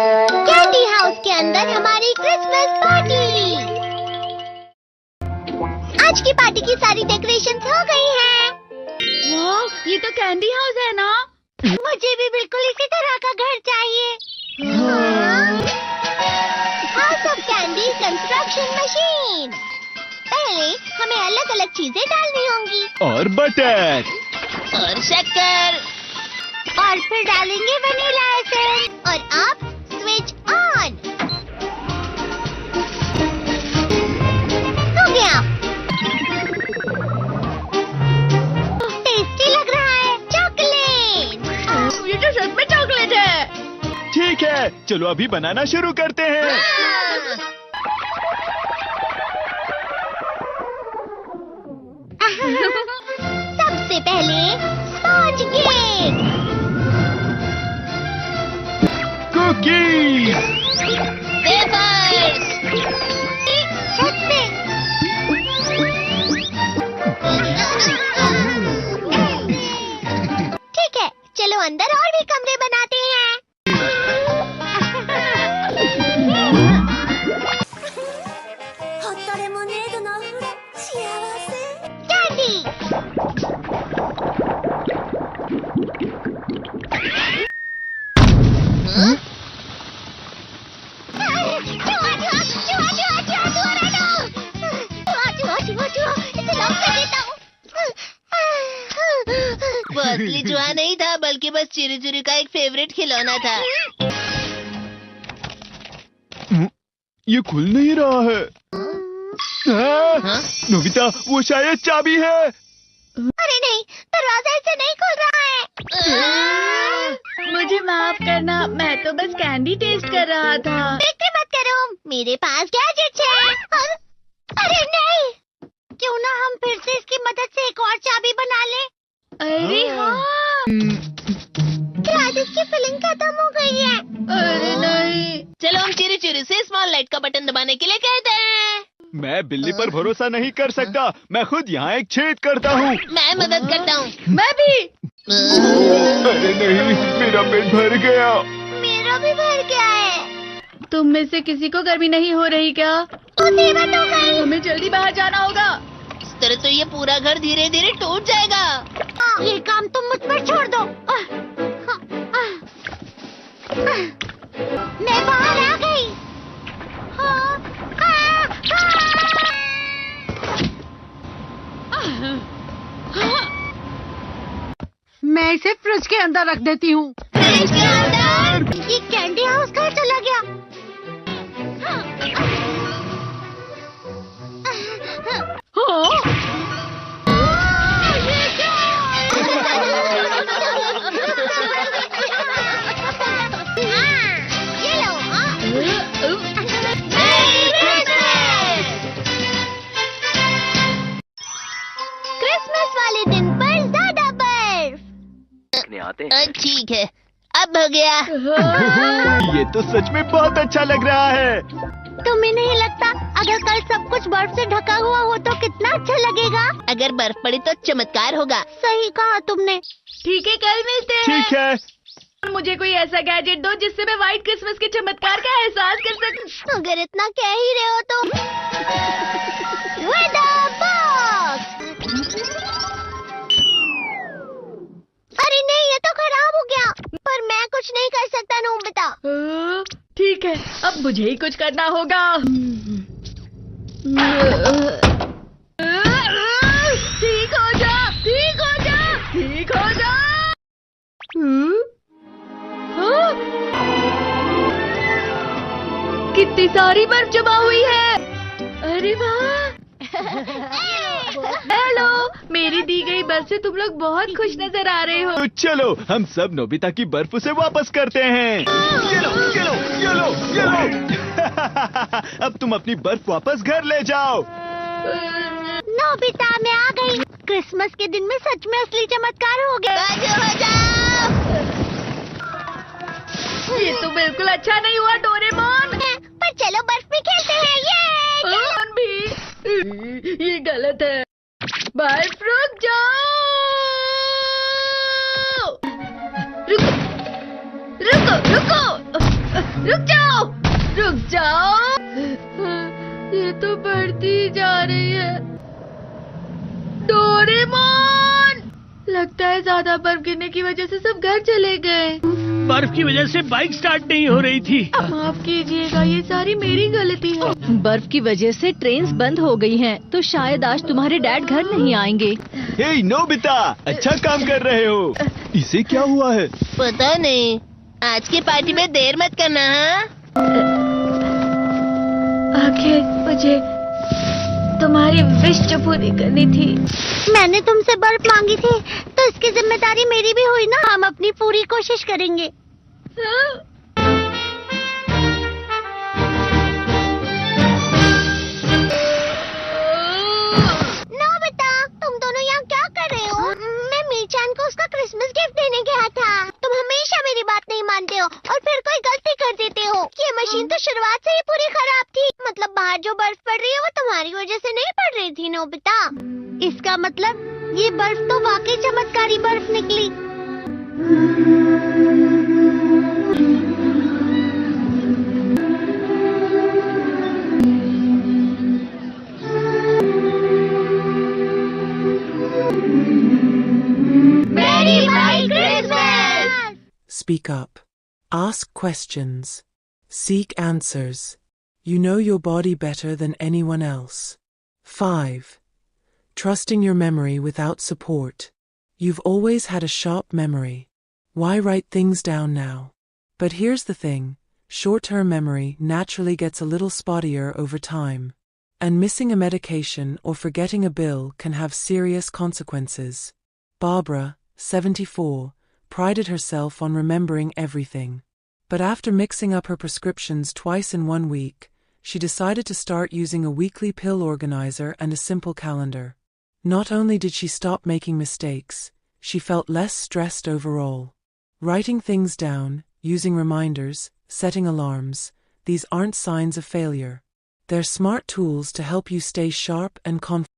Candy house के अंदर हमारी क्रिसमस पार्टी। आज की पार्टी की सारी डेकोरेशंस हो गई हैं। वाह, ये तो कैंडी हाउस है ना? मुझे भी बिल्कुल इसी तरह का घर चाहिए। House of candy construction machine. पहले हमें अलग अलग चीजें डालनी होंगी और बटर और शक्कर, और फिर डालेंगे वनीला एसेंस। और अब स्विच ऑन हो गया। टेस्टी लग रहा है। चॉकलेट। ये तो सच में चॉकलेट है। ठीक है, चलो अभी बनाना शुरू करते हैं। सबसे पहले स्पॉन्ज केक, कुकीज, वेफर्स, छत पे। ठीक है, चलो अंदर और भी कमरे बनाते हैं। कैंडी। वो असली चूहा नहीं था, बल्कि बस चिरी चिरी का एक फेवरेट खिलौना था। ये खुल नहीं रहा है। नोबिता, वो शायद चाबी है। अरे नहीं, दरवाजा ऐसे नहीं खुल रहा है। मुझे माफ करना, मैं तो बस कैंडी टेस्ट कर रहा था। फिक्र मत करो, मेरे पास गैजेट्स है। अरे नहीं, क्यों ना हम फिर से इसकी मदद से एक और चाबी बना लें। अरे हाँ। शायद इसकी फिलिंग खत्म हो गई है। अरे नहीं। चलो हम चिरी चिरी से स्मॉल लाइट का बटन दबाने के लिए कहते हैं। मैं बिल्ली पर भरोसा नहीं कर सकता। मैं खुद यहाँ एक छेद करता हूँ। मैं मदद करता हूँ। मैं भी। अरे नहीं, मेरा पेट भर गया। मेरा भी भर गया है। तुम में से किसी को गर्मी नहीं हो रही क्या? मुसीबत हो गई। हमें जल्दी बाहर जाना होगा। इस तरह तो ये पूरा घर धीरे धीरे टूट जाएगा। ये काम तुम मुझ पर छोड़ दो। मैं बाहर आ गई। मैं इसे फ्रिज के अंदर रख देती हूँ। फ्रिज के अंदर? ये कैंडी हाउस कहाँ चला गया? ये क्या? ये लो। क्रिसमस वाले दिन पर ज्यादा बर्फ। ठीक है, अब हो गया। ये तो सच में बहुत अच्छा लग रहा है। तुम्हें नहीं लगता अगर कल सब कुछ बर्फ से ढका हुआ हो तो कितना अच्छा लगेगा? अगर बर्फ पड़ी तो चमत्कार होगा। सही कहा तुमने। ठीक है, कल मिलते हैं। ठीक है। मुझे कोई ऐसा गैजेट दो जिससे मैं व्हाइट क्रिसमस के चमत्कार का एहसास कर सकूं। अगर इतना कह ही रहे हो तो वेदर बॉक्स। अरे नहीं, ये तो खराब हो गया। पर मैं कुछ नहीं कर सकता नोबिता। ठीक है, अब मुझे ही कुछ करना होगा। ठीक हो जा, ठीक हो जा, ठीक हो जा। कितनी सारी बर्फ जमा हुई है। अरे वाह। हेलो, मेरी दी गई बर्फ से तुम लोग बहुत खुश नजर आ रहे हो। तो चलो हम सब नोबिता की बर्फ उसे वापस करते हैं। ये लो, ये लो, ये लो, ये लो। अब तुम अपनी बर्फ वापस घर ले जाओ। नोबिता, मैं आ गई। क्रिसमस के दिन में सच में असली चमत्कार हो गया। बाजू हो जाओ। ये तो बिल्कुल अच्छा नहीं हुआ डोरेमोन। पर चलो बर्फ में खेलते हैं। ये कौन भी? ये गलत है। बर्फ रुक जाओ। रुको रुको रुको रुक जाओ, रुक जाओ। ये तो बढ़ती ही जा रही है। डोरेमोन, लगता है ज्यादा बर्फ गिरने की वजह से सब घर चले गए। बर्फ की वजह से बाइक स्टार्ट नहीं हो रही थी। माफ कीजिएगा, ये सारी मेरी गलती है। बर्फ की वजह से ट्रेन्स बंद हो गई हैं, तो शायद आज तुम्हारे डैड घर नहीं आएंगे। हे नोबिता, अच्छा काम कर रहे हो। इसे क्या हुआ है? पता नहीं, आज की पार्टी में देर मत करना। हाँ, आखिर मुझे तुम्हारी विश जो पूरी करनी थी। मैंने तुमसे बर्फ मांगी थी, तो इसकी जिम्मेदारी मेरी भी हुई ना। हम अपनी पूरी कोशिश करेंगे। नोबिता, तुम दोनों यहाँ क्या कर रहे हो? मैं मीरचान को उसका क्रिसमस गिफ्ट देने गया था। तुम हमेशा मेरी बात नहीं मानते हो और फिर कोई गलती कर देते हो। ये मशीन तो शुरुआत से ही पूरी खराब थी। मतलब बाहर जो बर्फ पड़ रही है वो तुम्हारी वजह से नहीं पड़ रही थी नोबिता। इसका मतलब ये बर्फ तो वाकई चमत्कारी बर्फ निकली। मेरी भाई Christmas. Speak up. Ask questions. Seek answers. You know your body better than anyone else. 5. Trusting your memory without support. You've always had a sharp memory. Why write things down now? But here's the thing. Short-term memory naturally gets a little spottier over time. And missing a medication or forgetting a bill can have serious consequences. Barbara, 74, prided herself on remembering everything. But after mixing up her prescriptions twice in 1 week, she decided to start using a weekly pill organizer and a simple calendar. Not only did she stop making mistakes, she felt less stressed overall. Writing things down, using reminders, setting alarms, these aren't signs of failure. They're smart tools to help you stay sharp and confident.